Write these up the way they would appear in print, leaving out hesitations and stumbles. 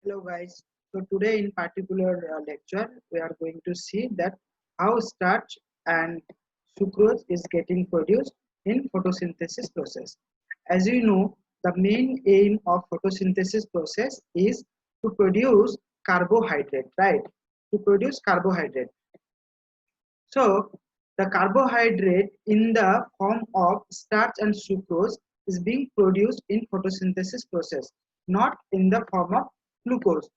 Hello guys. So today in particular lecture we are going to see that how starch and sucrose is getting produced in photosynthesis process. As you know, the main aim of photosynthesis process is to produce carbohydrate, right? To produce carbohydrate. So the carbohydrate in the form of starch and sucrose is being produced in photosynthesis process, not in the form of glucose.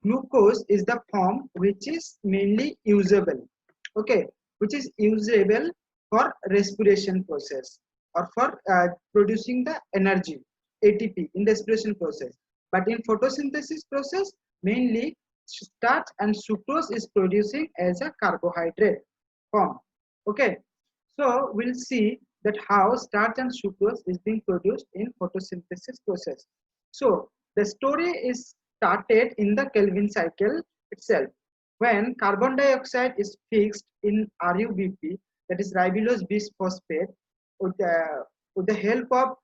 Glucose is the form which is mainly usable, okay, which is usable for respiration process or for producing the energy ATP in the respiration process. But in photosynthesis process, mainly starch and sucrose is producing as a carbohydrate form. Okay, so we'll see that how starch and sucrose is being produced in photosynthesis process. So the story is started in the Kelvin cycle itself. When carbon dioxide is fixed in RUBP, that is ribulose bisphosphate, with the help of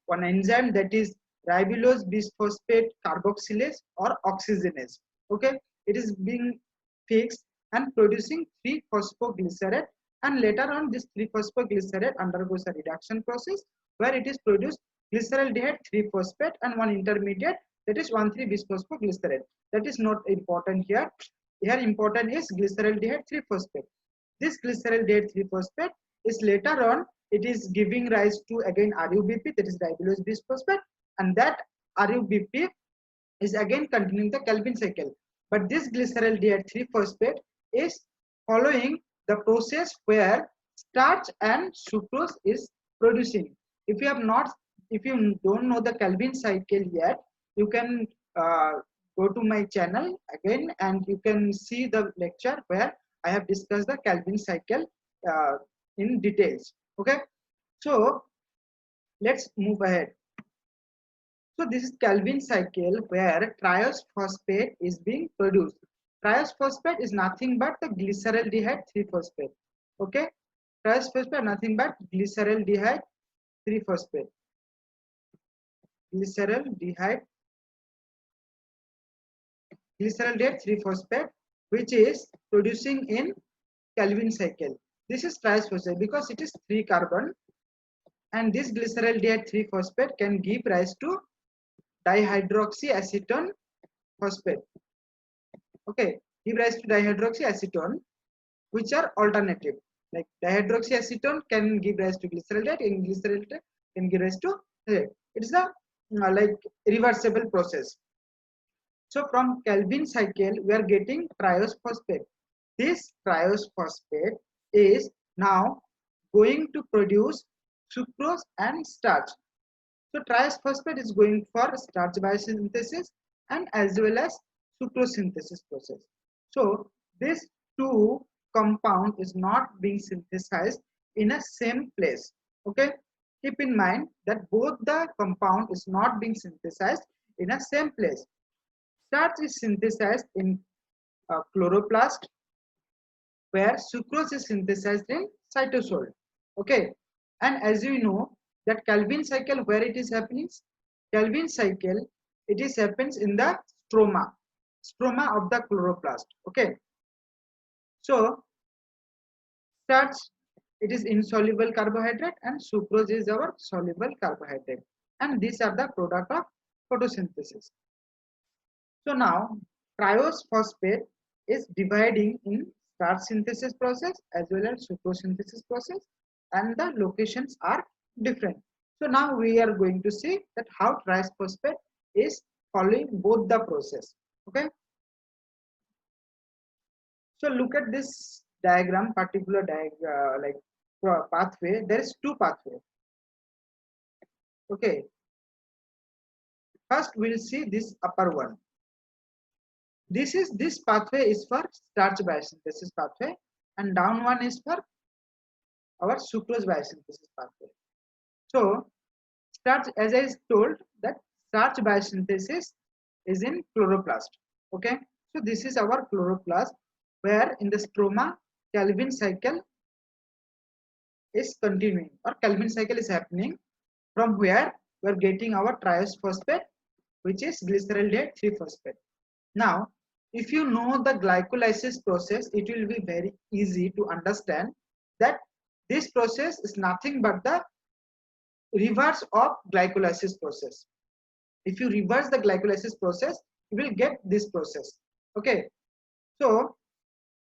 one enzyme, that is ribulose bisphosphate carboxylase or oxygenase. Okay, it is being fixed and producing 3-phosphoglycerate, and later on this 3-phosphoglycerate undergoes a reduction process where it is produced glyceraldehyde 3-phosphate and one intermediate, that is 1,3-bisphosphoglycerate. That is not important here. Here important is glyceraldehyde 3-phosphate. This glyceraldehyde 3-phosphate is later on, it is giving rise to again RUBP, that is ribulose bisphosphate, and that RUBP is again continuing the Kelvin cycle. But this glyceraldehyde 3-phosphate is following the process where starch and sucrose is producing. If you don't know the Kelvin cycle yet, you can go to my channel again and you can see the lecture where I have discussed the Kelvin cycle in details. Okay, so let's move ahead. So this is Kelvin cycle where triose phosphate is being produced. Triose phosphate is nothing but the glyceraldehyde 3-phosphate. Okay, triose phosphate nothing but glyceraldehyde 3-phosphate. Glyceraldehyde 3-phosphate, which is producing in Kelvin cycle. This is triose phosphate because it is 3 carbon, and this glyceraldehyde 3-phosphate can give rise to dihydroxyacetone phosphate. Okay, give rise to dihydroxyacetone, which are alternative. Like dihydroxyacetone can give rise to glyceraldehyde, and glyceraldehyde can give rise to it is a like reversible process. So from Kelvin cycle we are getting triose phosphate. This triose phosphate is now going to produce sucrose and starch. So triose phosphate is going for starch biosynthesis and as well as sucrose synthesis process. So this two compound is not being synthesized in a same place. Okay, keep in mind that both the compound is not being synthesized in a same place. Starch is synthesized in chloroplast, where sucrose is synthesized in cytosol. Okay, and as you know that Kelvin cycle where it is happening, Kelvin cycle it is happens in the stroma of the chloroplast. Okay, so starch it is insoluble carbohydrate and sucrose is our soluble carbohydrate, and these are the product of photosynthesis. So now triose phosphate is dividing in starch synthesis process as well as sucrose synthesis process, and the locations are different. So now we are going to see that how triose phosphate is following both the process. Okay. So look at this diagram, particular like pathway. There is two pathways. Okay. First we'll see this upper one. This pathway is for starch biosynthesis pathway, and down one is for our sucrose biosynthesis pathway. So starch, as I told, that starch biosynthesis is in chloroplast. Okay, so this is our chloroplast, where in the stroma Kelvin cycle is continuing or Kelvin cycle is happening, from where we are getting our triose phosphate which is glyceraldehyde 3-phosphate. Now, if you know the glycolysis process, it will be very easy to understand that this process is nothing but the reverse of glycolysis process. If you reverse the glycolysis process, you will get this process. Okay, so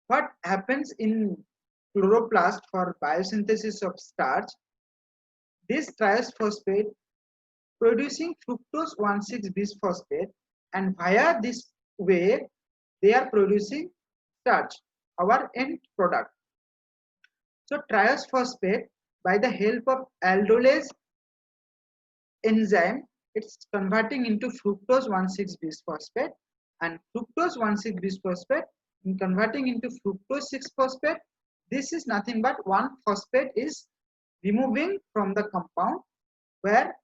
what happens in chloroplast for biosynthesis of starch? This triose phosphate producing fructose 1,6-bisphosphate, and via this way they are producing starch, our end product. So triose phosphate, by the help of aldolase enzyme, it's converting into fructose 1,6-bisphosphate, and fructose 1,6-bisphosphate in converting into fructose 6-phosphate. This is nothing but one phosphate is removing from the compound, where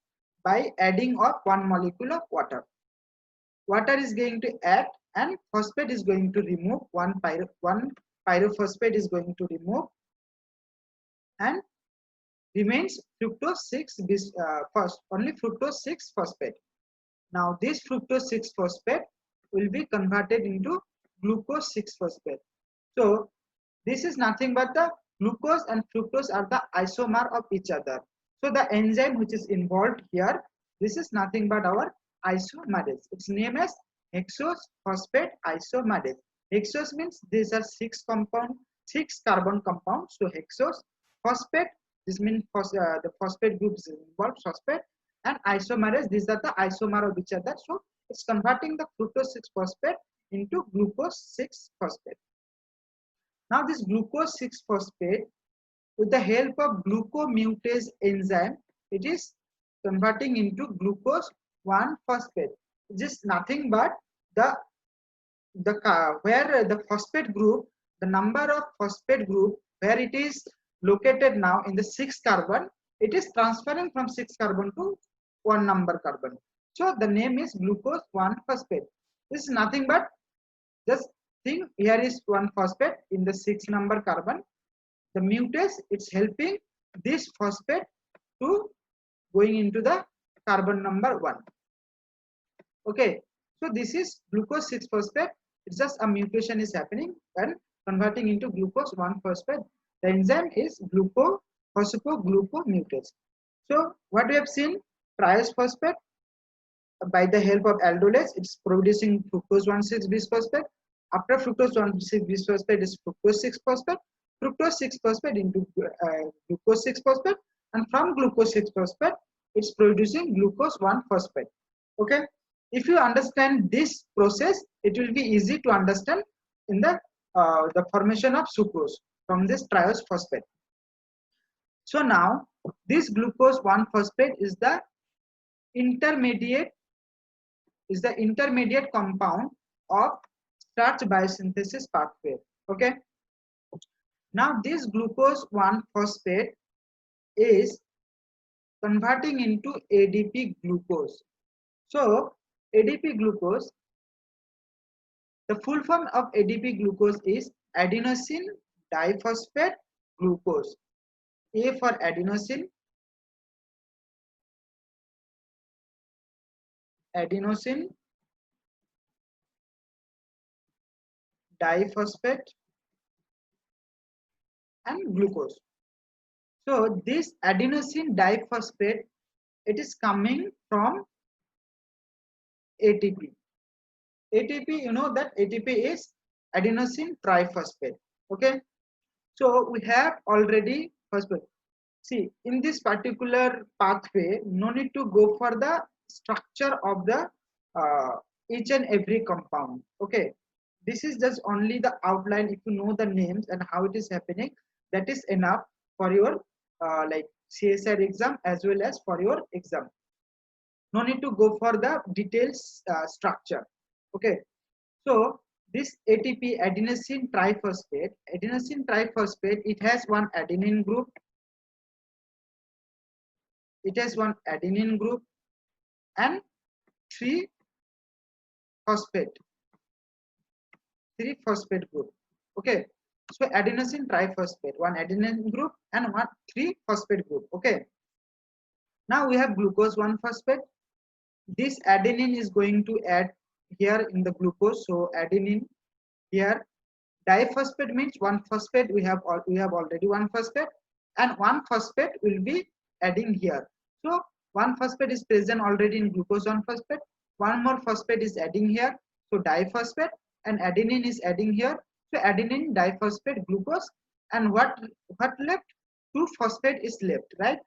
by adding of one molecule of water. Water is going to add and phosphate is going to remove, one pyrophosphate is going to remove, and remains fructose 6 first, only fructose 6-phosphate. Now this fructose 6-phosphate will be converted into glucose 6-phosphate. So this is nothing but the glucose and fructose are the isomer of each other. So the enzyme which is involved here, this is nothing but our isomerase. Its name is hexose phosphate isomerase. Hexose means these are 6 carbon compounds. So hexose phosphate, this means the phosphate groups involved phosphate, and isomerase, these are the isomer of each other. So it's converting the fructose 6-phosphate into glucose 6-phosphate. Now this glucose 6-phosphate, with the help of glucomutase enzyme, it is converting into glucose 1-phosphate. It is nothing but where the phosphate group, the number of phosphate group where it is located now in the 6 carbon, it is transferring from 6 carbon to 1 number carbon. So the name is glucose 1-phosphate. This is nothing but just think, here is 1 phosphate in the 6 number carbon. The mutase, it's helping this phosphate to going into the carbon number 1. Okay, so this is glucose 6-phosphate. It's just a mutation is happening and converting into glucose 1-phosphate. The enzyme is phosphoglucomutase. So what we have seen, triose phosphate, by the help of aldolase, it's producing fructose 1,6-bisphosphate. After fructose 1,6-bisphosphate is fructose 6-phosphate. Fructose 6-phosphate into glucose 6-phosphate, and from glucose 6-phosphate, it's producing glucose 1-phosphate. Okay, if you understand this process, it will be easy to understand in the formation of sucrose from this triose phosphate. So now this glucose 1-phosphate is the intermediate compound of starch biosynthesis pathway. Okay, now this glucose 1-phosphate is converting into ADP glucose. So ADP glucose, the full form of ADP glucose is adenosine diphosphate glucose. A for adenosine, diphosphate, and glucose. So this adenosine diphosphate, it is coming from ATP. ATP, you know that ATP is adenosine triphosphate. Okay, so we have already phosphate. See, in this particular pathway, no need to go for the structure of the each and every compound. Okay, this is just only the outline. If you know the names and how it is happening, that is enough for your like CSIR exam as well as for your exam. No need to go for the details structure. Okay, so this ATP, adenosine triphosphate, it has one adenine group. It has one adenine group and 3 phosphate group. Okay, so adenosine triphosphate, one adenine group and 3 phosphate group. Okay, now we have glucose 1-phosphate. this adenine is going to add here in the glucose. So adenine here, diphosphate means one phosphate, we have already one phosphate, and one phosphate will be adding here. So one phosphate is present already in glucose 1-phosphate, one more phosphate is adding here, so diphosphate, and adenine is adding here, so adenine, diphosphate, glucose, and what left? 2-phosphate is left, right?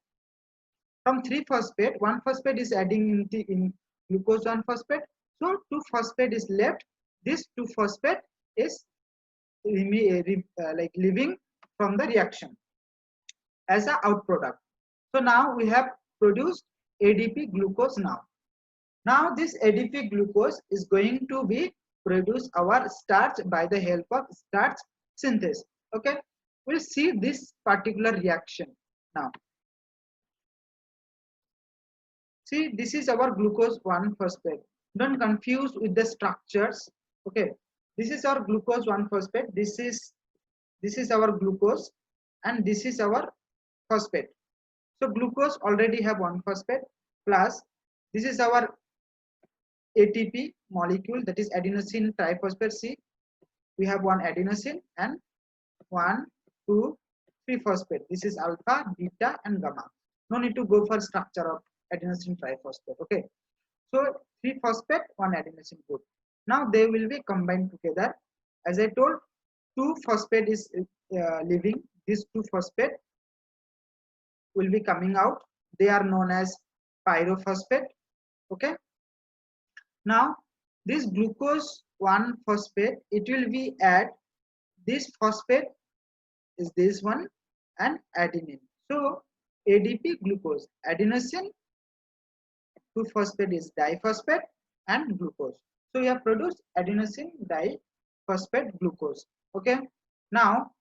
From 3-phosphate, 1-phosphate is adding in glucose 1-phosphate, so 2-phosphate is left. This 2-phosphate is like leaving from the reaction as a out product. So now we have produced ADP glucose now. Now this ADP glucose is going to be produce our starch by the help of starch synthesis. Okay, we'll see this particular reaction now. See, this is our glucose 1-phosphate. Don't confuse with the structures. Okay, this is our glucose 1-phosphate. This is our glucose, and this is our phosphate. So glucose already have 1-phosphate, plus this is our ATP molecule, that is adenosine triphosphate C. We have one adenosine and 1, 2, 3 phosphate. This is alpha, beta, and gamma. No need to go for structure of adenosine triphosphate. Okay, so 3 phosphate, 1 adenosine group. Now they will be combined together. As I told, 2 phosphate is leaving. This 2 phosphate will be coming out. They are known as pyrophosphate. Okay, now this glucose 1-phosphate, it will be add this phosphate is this one and adenine. So ADP glucose, adenosine, 2-phosphate is diphosphate, and glucose. So we have produced adenosine diphosphate glucose. Okay, now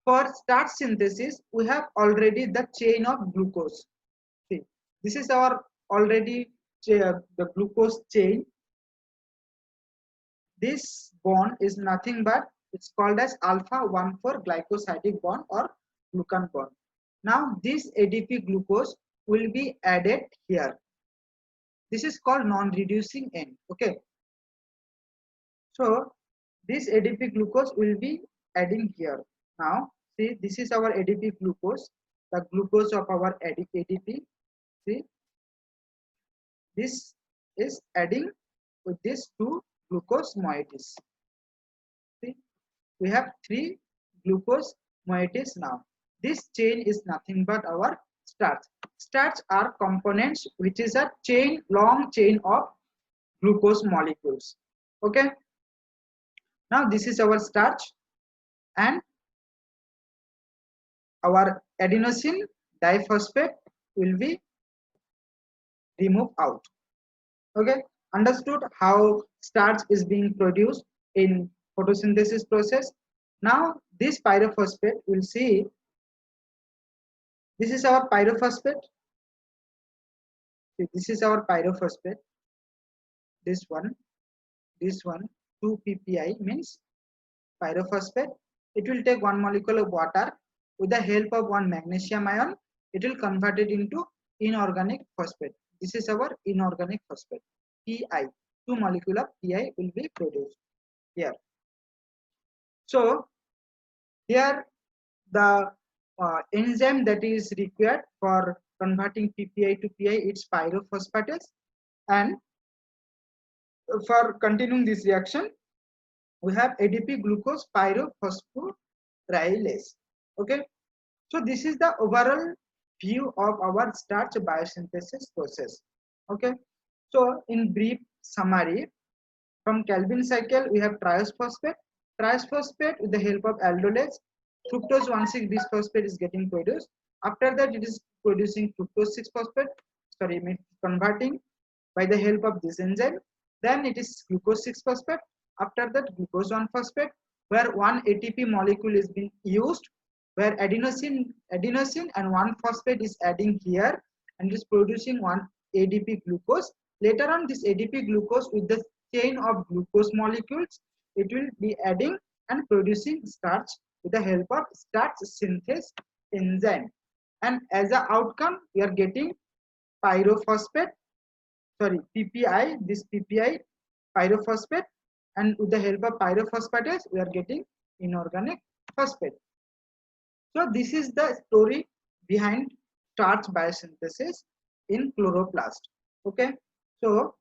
for starch synthesis, we have already the chain of glucose. See, this is our already the glucose chain. This bond is nothing but it's called as alpha 1,4 glycosidic bond or glucan bond. Now this ADP glucose will be added here. This is called non-reducing end. Okay. So this ADP glucose will be adding here. Now see, this is our ADP glucose, the glucose of our ADP. See, this is adding with this 2 glucose moieties. See, we have 3 glucose moieties now. This chain is nothing but our starch. Starch are components which is a chain, long chain of glucose molecules. Okay. Now this is our starch, and our adenosine diphosphate will be removed out. Okay, understood how starch is being produced in photosynthesis process. Now this pyrophosphate, we'll see, this is our pyrophosphate. See, this is our pyrophosphate. This one, 2 ppi means pyrophosphate. It will take 1 molecule of water. With the help of 1 magnesium ion, it will convert it into inorganic phosphate. This is our inorganic phosphate. Pi, 2 molecule of Pi will be produced here. So here the enzyme that is required for converting PPI to Pi, it's pyrophosphatase, and for continuing this reaction, we have ADP glucose pyrophosphorylase. Okay, so this is the overall view of our starch biosynthesis process. Okay, so in brief summary, from Calvin cycle we have triose phosphate. Triose phosphate with the help of aldolase, fructose 1,6-bisphosphate is getting produced. After that, it is producing fructose 6-phosphate. Sorry, converting by the help of this enzyme. Then it is glucose 6-phosphate. After that, glucose 1-phosphate, where 1 ATP molecule is being used, where adenosine and 1-phosphate is adding here and is producing 1 ADP glucose. Later on, this ADP glucose with the chain of glucose molecules, it will be adding and producing starch with the help of starch synthase enzyme. And as an outcome, we are getting pyrophosphate. sorry, PPI, this PPI pyrophosphate, and with the help of pyrophosphatase we are getting inorganic phosphate. So this is the story behind starch biosynthesis in chloroplast. Okay, so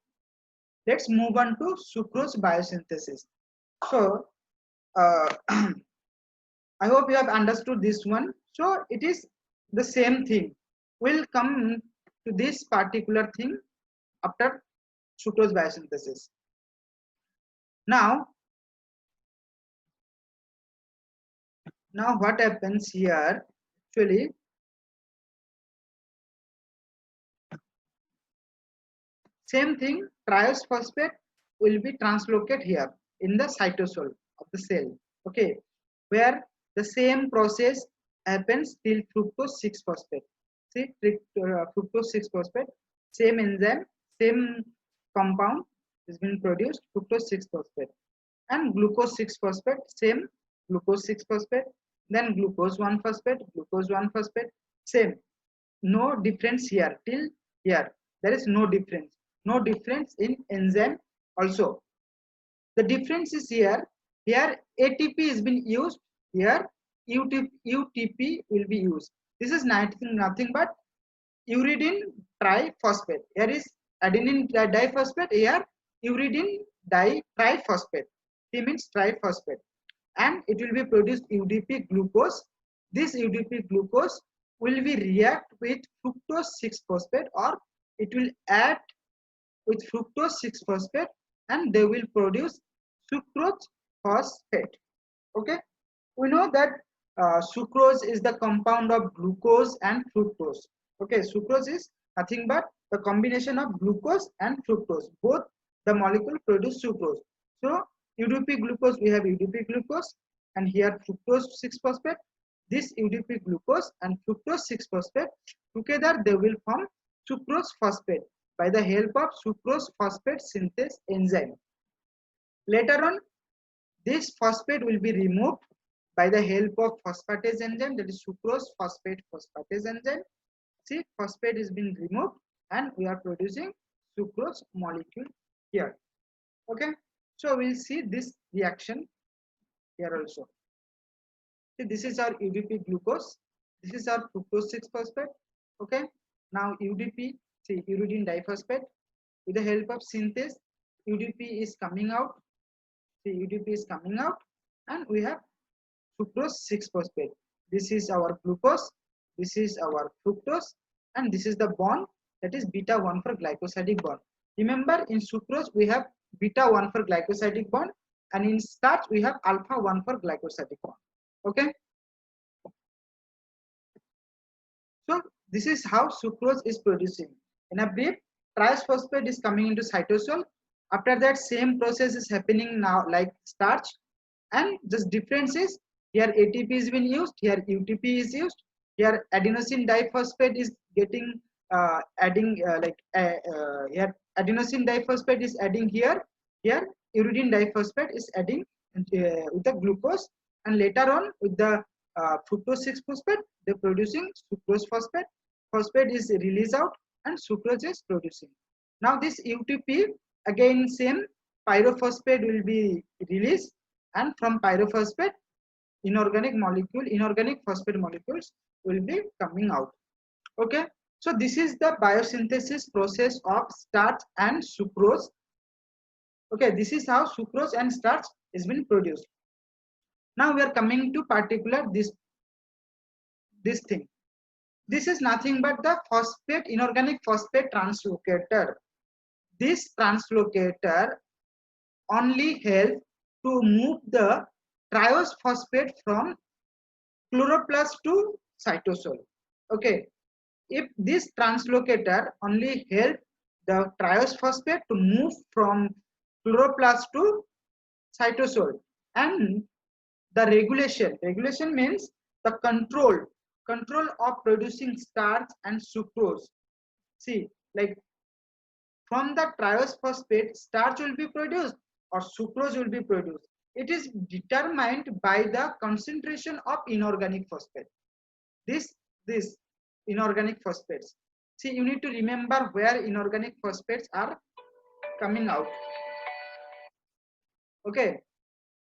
let's move on to sucrose biosynthesis. So I hope you have understood this one. So it is the same thing. We'll come to this particular thing after sucrose biosynthesis. Now what happens here actually, same thing, triose phosphate will be translocated here in the cytosol of the cell, okay, where the same process happens till fructose 6 phosphate. See, fructose 6 phosphate, same enzyme, same compound is being produced, fructose 6 phosphate, and glucose 6 phosphate, same glucose 6 phosphate, then glucose 1 phosphate, glucose 1 phosphate, same. No difference here till here. There is no difference. No difference in enzyme also. The difference is here. Here ATP is being used. Here UTP will be used. This is nothing but uridine triphosphate. Here is adenine diphosphate. Here uridine triphosphate. T means triphosphate, and it will be produced UDP glucose. This UDP glucose will be react with fructose 6 phosphate, or it will add with fructose 6 phosphate, and they will produce sucrose phosphate. Okay, we know that sucrose is the compound of glucose and fructose. Okay, sucrose is nothing but the combination of glucose and fructose. Both the molecule produce sucrose. So UDP glucose, we have UDP glucose, and here fructose 6 phosphate. This UDP glucose and fructose 6 phosphate together they will form sucrose phosphate by the help of sucrose phosphate synthase enzyme. Later on, this phosphate will be removed by the help of phosphatase enzyme, that is sucrose phosphate phosphatase enzyme. See, phosphate is being removed and we are producing sucrose molecule here. Okay, so we'll see this reaction here also. See, this is our UDP glucose, this is our fructose 6 phosphate. Okay, now UDP, see, uridine diphosphate, with the help of synthase UDP is coming out. See, UDP is coming out, and we have sucrose 6 phosphate. This is our glucose, this is our fructose, and this is the bond, that is beta 1 for glycosidic bond. Remember, in sucrose we have beta 1 for glycosidic bond, and in starch we have alpha 1 for glycosidic bond. Okay, so this is how sucrose is producing. In a brief, triose phosphate is coming into cytosol. After that, same process is happening now like starch, and just difference is here ATP is being used, here UTP is used, here adenosine diphosphate is getting here adenosine diphosphate is adding here, here uridine diphosphate is adding with the glucose, and later on with the fructose 6 phosphate they are producing sucrose phosphate. Phosphate is released out and sucrose is producing. Now this UTP, again same pyrophosphate will be released, and from pyrophosphate inorganic phosphate molecules will be coming out. Okay, so this is the biosynthesis process of starch and sucrose. Okay, this is how sucrose and starch is being produced. Now we are coming to particular this thing. This is nothing but the phosphate, inorganic phosphate translocator. This translocator only helps to move the triose phosphate from chloroplast to cytosol. Okay, if this translocator only helps the triose phosphate to move from chloroplast to cytosol, and the regulation means the control of producing starch and sucrose. See, like from the triose phosphate starch will be produced or sucrose will be produced. It is determined by the concentration of inorganic phosphate. This inorganic phosphates. See, you need to remember where inorganic phosphates are coming out. Okay,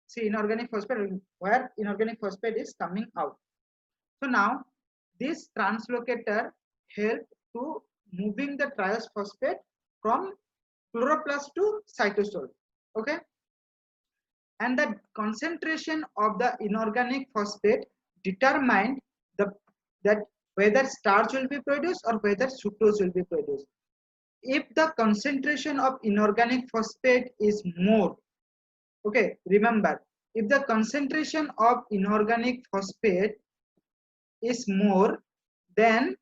see, inorganic phosphate, where inorganic phosphate is coming out. So now this translocator help to moving the triose phosphate from chloroplast to cytosol. Okay, and the concentration of the inorganic phosphate determined the that whether starch will be produced or whether sucrose will be produced. If the concentration of inorganic phosphate is more, okay, remember, if the concentration of inorganic phosphate is more, then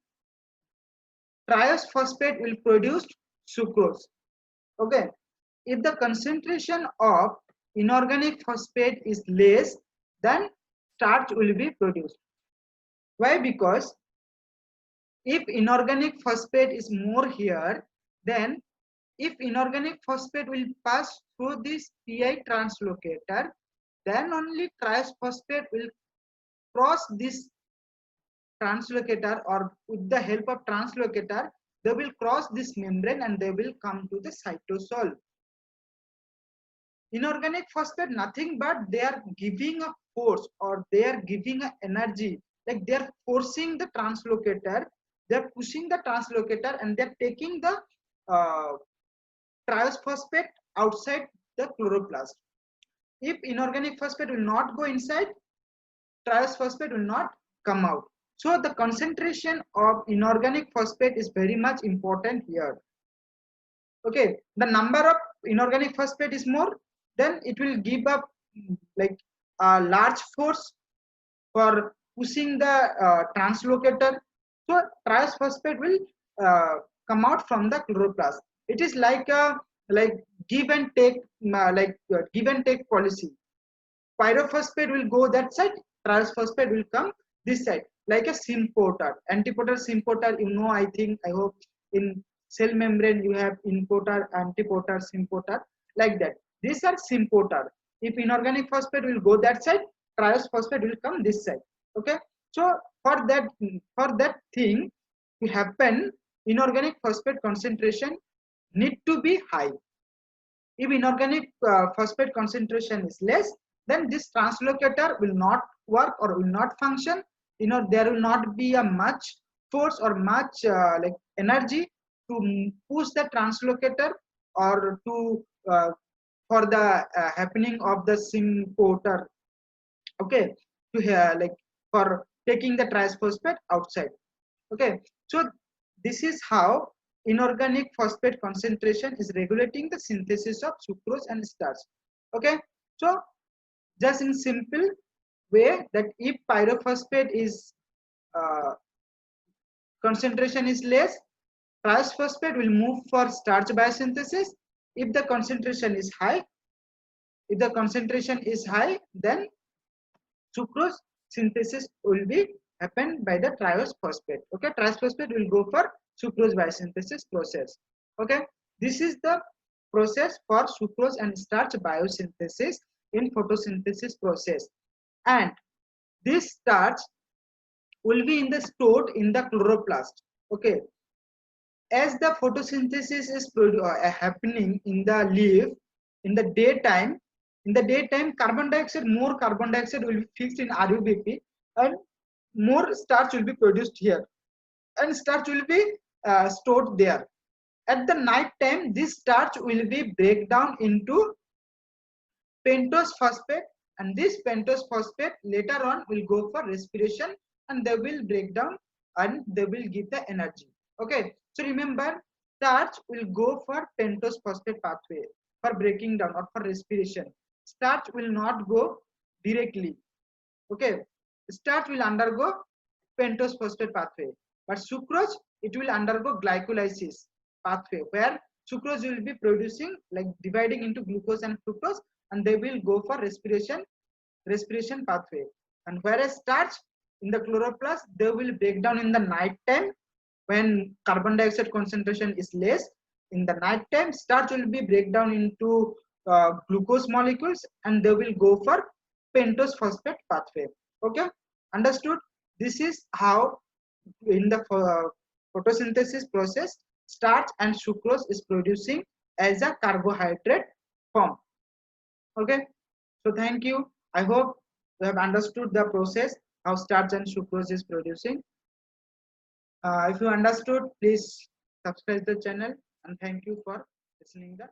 triose phosphate will produce sucrose. Okay, if the concentration of inorganic phosphate is less, then starch will be produced. Why? Because if inorganic phosphate is more here, then if inorganic phosphate will pass through this pi translocator, then only triose phosphate will cross this translocator, or with the help of translocator they will cross this membrane and they will come to the cytosol. Inorganic phosphate nothing but they are giving a force, or they are giving a energy, like they are forcing the translocator, they are pushing the translocator, and they are taking the triose phosphate outside the chloroplast. If inorganic phosphate will not go inside, triose phosphate will not come out. So the concentration of inorganic phosphate is very much important here. Okay, the number of inorganic phosphate is more, then it will give up like a large force for pushing the translocator. So triose phosphate will come out from the chloroplast. It is like a give and take, give and take policy. Pyrophosphate will go that side, triose phosphate will come this side, like a symporter, antiporter, symporter. You know, I think, I hope in cell membrane you have importer, antiporter, symporter, like that. These are symporter. If inorganic phosphate will go that side, triose phosphate will come this side. Okay, so for that thing to happen, inorganic phosphate concentration need to be high. If inorganic phosphate concentration is less, then this translocator will not work or will not function. You know, there will not be a much force or much like energy to push the translocator, or to for the happening of the symporter. Okay, to like for taking the triose phosphate outside. Okay, so this is how inorganic phosphate concentration is regulating the synthesis of sucrose and starch. Okay, so just in simple way, that if pyrophosphate is concentration is less, triose phosphate will move for starch biosynthesis. If the concentration is high, then sucrose synthesis will be happened by the triose phosphate. Okay, triose phosphate will go for sucrose biosynthesis process. Okay, this is the process for sucrose and starch biosynthesis in photosynthesis process. And this starch will be stored in the chloroplast. Okay, as the photosynthesis is happening in the leaf in the daytime, more carbon dioxide will be fixed in RUBP, and more starch will be produced here, and starch will be stored there. At the night time, this starch will be break down into pentose phosphate, and this pentose phosphate later on will go for respiration, and they will break down and they will give the energy. Okay, so remember, starch will go for pentose phosphate pathway for breaking down or for respiration. Starch will not go directly. Okay, starch will undergo pentose phosphate pathway, but sucrose, it will undergo glycolysis pathway, where sucrose will be producing, like dividing into glucose and fructose, and they will go for respiration pathway. And whereas starch in the chloroplast, they will break down in the night time when carbon dioxide concentration is less. In the night time, starch will be break down into glucose molecules, and they will go for pentose phosphate pathway. Okay, understood? This is how in the photosynthesis process, starch and sucrose is producing as a carbohydrate form. Okay, so thank you. I hope you have understood the process how starch and sucrose is producing. If you understood, please subscribe the channel, and thank you for listening the